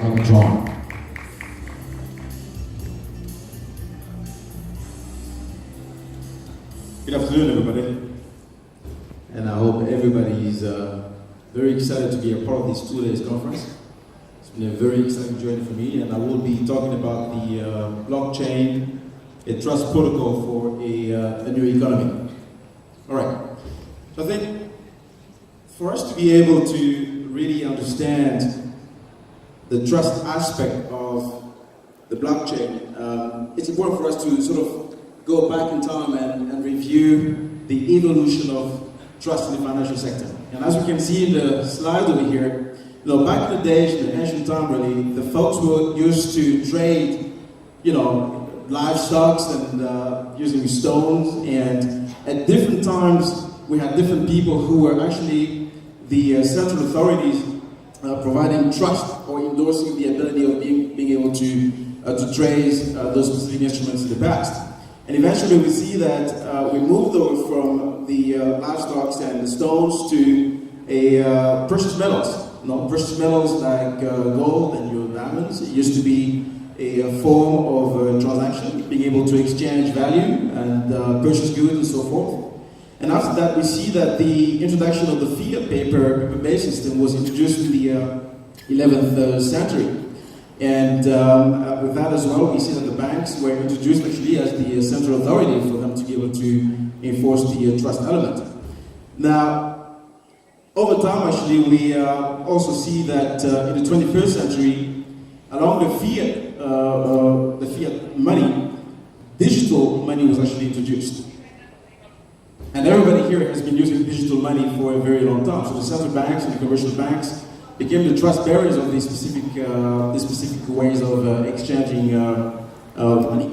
of John. Good afternoon, everybody. And I hope everybody is very excited to be a part of this 2 days conference. It's been a very exciting journey for me, and I will be talking about the blockchain, a trust protocol for a new economy. All right. So I think for us to be able to really understand the trust aspect of the blockchain, it's important for us to sort of go back in time and review the evolution of trust in the financial sector. And as we can see in the slide over here, back in the days, in the ancient time really, the folks were used to trade, livestock and using stones, and at different times we had different people who were actually the central authorities providing trust or endorsing the ability of being able to trace those specific instruments in the past. And eventually we see that we moved over from the livestock and the stones to precious metals. Precious metals like gold and your diamonds. It used to be a form of transaction, being able to exchange value and purchase goods and so forth. And after that, we see that the introduction of the fiat paper-based system was introduced in the 11th century. And with that as well, we see that the banks were introduced actually as the central authority for them to be able to enforce the trust element. Now, over time actually, we also see that in the 21st century, along the fiat money, digital money was actually introduced. And everybody here has been using digital money for a very long time. So the central banks and the commercial banks became the trust bearers of these specific ways of exchanging money.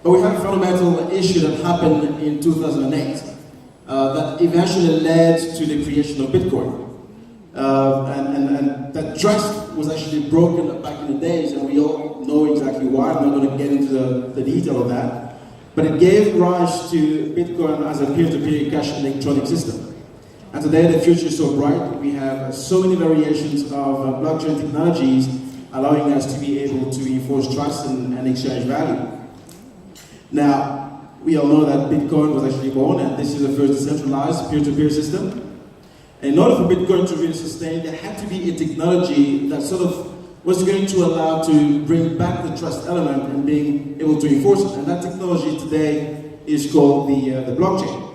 But we have a fundamental issue that happened in 2008 that eventually led to the creation of Bitcoin. And that trust was actually broken back in the days, and we all know exactly why. I'm not going to get into the detail of that. But it gave rise to Bitcoin as a peer-to-peer cash electronic system. And today the future is so bright. We have so many variations of blockchain technologies allowing us to be able to enforce trust and exchange value. Now, we all know that Bitcoin was actually born, and this is the first decentralized peer-to-peer system. And in order for Bitcoin to really sustain, there had to be a technology that sort of was going to allow to bring back the trust element and being able to enforce it. And that technology today is called the blockchain.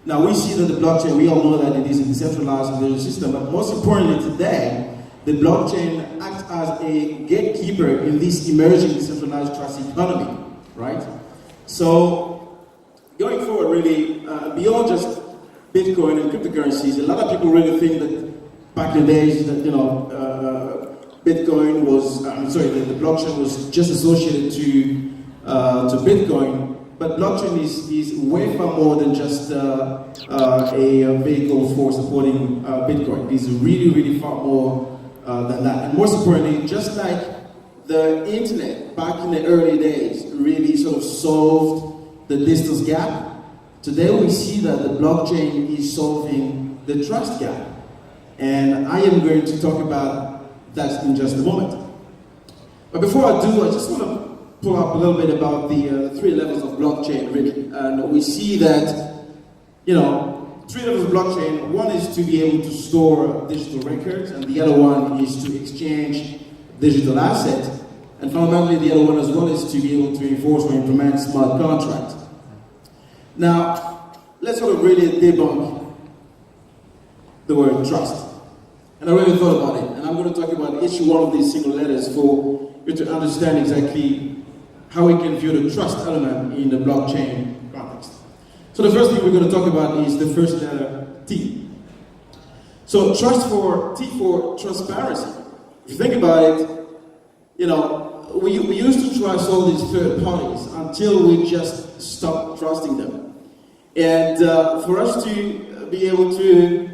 Now we see that the blockchain, we all know that it is a decentralized digital system, but most importantly today, the blockchain acts as a gatekeeper in this emerging decentralized trust economy, right? So going forward really, beyond just Bitcoin and cryptocurrencies, a lot of people really think that back in the days that, Bitcoin was, the blockchain was just associated to Bitcoin, but blockchain is way far more than just a vehicle for supporting Bitcoin. It is really, really far more than that. And most importantly, just like the internet back in the early days really sort of solved the distance gap, today we see that the blockchain is solving the trust gap. And I am going to talk about that in just a moment. But before I do, I just want to pull up a little bit about the 3 levels of blockchain really. And we see that, 3 levels of blockchain. One is to be able to store digital records, and the other one is to exchange digital assets. And fundamentally, the other one as well is to be able to enforce or implement smart contracts. Now, let's sort of really debunk the word trust. And I really thought about it, and I'm going to talk about each one of these single letters for you to understand exactly how we can view the trust element in the blockchain context. So the first thing we're going to talk about is the first letter, T. So trust for T for transparency. If you think about it, we used to trust all these third parties until we just stopped trusting them. And for us to be able to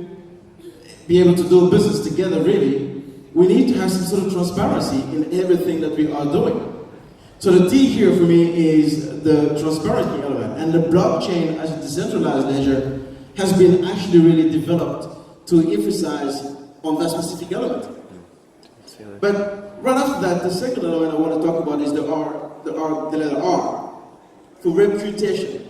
do business together, really, we need to have some sort of transparency in everything that we are doing. So the T here for me is the transparency element, and the blockchain as a decentralized ledger has been actually really developed to emphasize on that specific element. But right after that, the second element I want to talk about is the letter R, for reputation.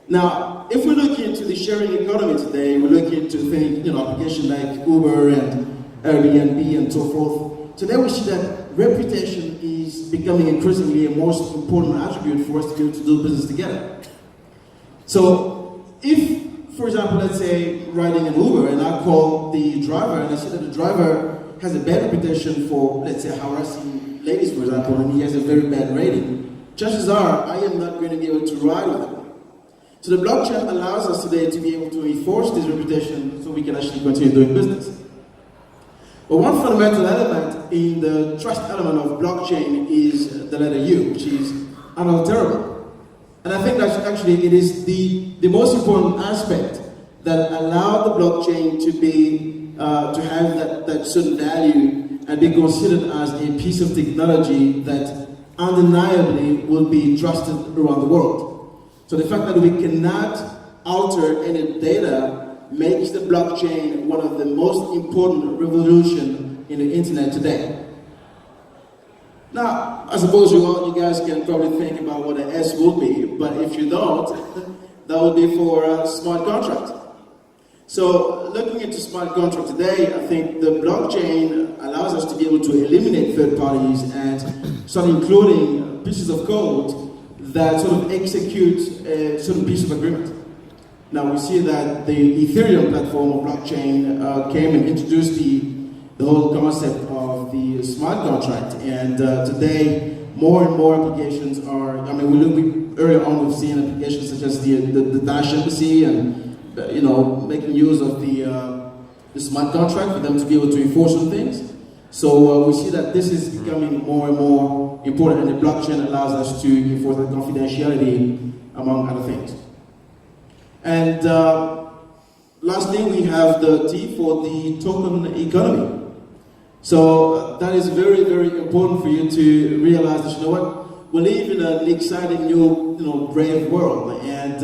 Now, if we look into the sharing economy today, we look into things, applications like Uber and Airbnb and so forth. Today we see that reputation is becoming increasingly a most important attribute for us to be able to do business together. So, if, for example, let's say riding an Uber and I call the driver and I see that the driver has a bad reputation for, let's say, harassing ladies, for example, and he has a very bad rating, chances are I am not going to be able to ride with him. So the blockchain allows us today to be able to enforce this reputation so we can actually continue doing business. But one fundamental element in the trust element of blockchain is the letter U, which is unalterable. And I think that actually it is the most important aspect that allows the blockchain to be to have that certain value and be considered as a piece of technology that undeniably will be trusted around the world. So the fact that we cannot alter any data makes the blockchain one of the most important revolutions in the internet today. Now, I suppose you guys can probably think about what an S will be, but if you don't, that would be for a smart contract. So looking into smart contract today, I think the blockchain allows us to be able to eliminate third parties and start including pieces of code that sort of execute a certain piece of agreement. Now we see that the Ethereum platform of blockchain came and introduced the whole concept of the smart contract, and today more and more applications are, earlier on we've seen applications such as the Dash Embassy and making use of the smart contract for them to be able to enforce some things. So we see that this is becoming more and more important, and the blockchain allows us to enforce that confidentiality, among other things. And lastly, we have the T for the token economy. So that is very, very important for you to realize that, we live in an exciting new, brave world, and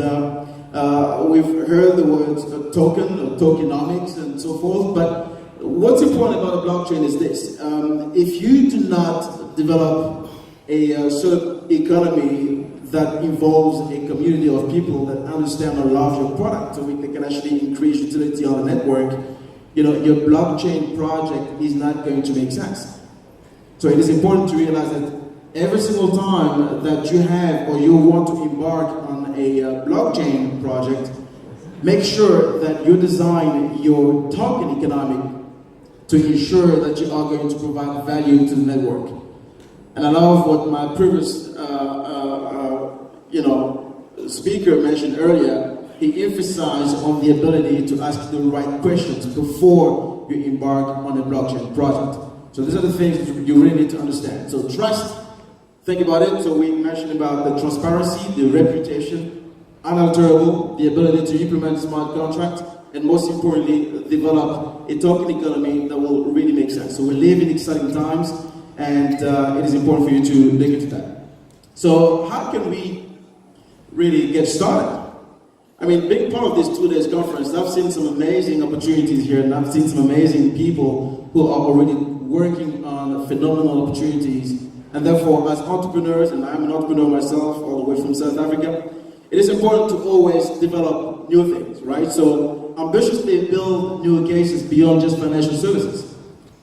we've heard the words token or tokenomics and so forth, but what's important about a blockchain is this. If you do not develop a sort of economy that involves a community of people that understand or love your product, so they can actually increase utility on the network, your blockchain project is not going to make sense. So it is important to realize that every single time that you have or you want to embark on a blockchain project, make sure that you design your token economy to ensure that you are going to provide value to the network. And I love what my previous speaker mentioned earlier. He emphasized on the ability to ask the right questions before you embark on a blockchain project. So these are the things you really need to understand. So trust, think about it. So we mentioned about the transparency, the reputation, unalterable, the ability to implement smart contract, and most importantly, develop a token economy that will really make sense. So we live in exciting times, and it is important for you to look into that. So how can we really get started? Being part of this 2 days conference, I've seen some amazing opportunities here, and I've seen some amazing people who are already working on phenomenal opportunities. And therefore, as entrepreneurs, and I'm an entrepreneur myself, all the way from South Africa, it is important to always develop new things, right? So ambitiously build new cases beyond just financial services.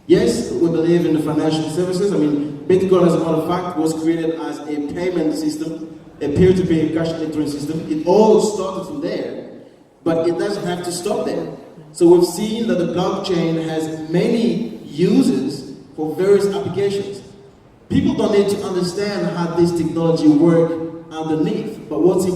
Yes, we believe in the financial services. Bitcoin, as a matter of fact, was created as a payment system, a peer-to-peer cash electronic system. It all started from there, but it doesn't have to stop there. So we've seen that the blockchain has many uses for various applications. People don't need to understand how this technology works underneath, but what is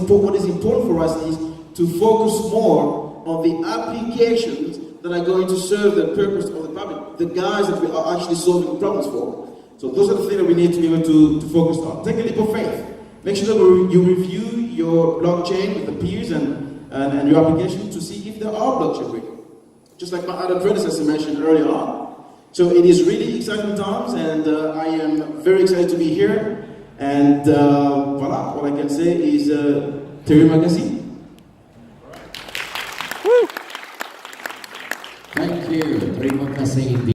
important for us is to focus more on the applications that are going to serve the purpose of the public, the guys that we are actually solving problems for. So those are the things that we need to be able to focus on. Take a leap of faith. Make sure that you review your blockchain with the peers and your application to see if there are blockchain real. Just like my other predecessor mentioned earlier on. So it is really exciting times, and I am very excited to be here. And voila, all I can say is terima kasih. Thank you. Terima kasih.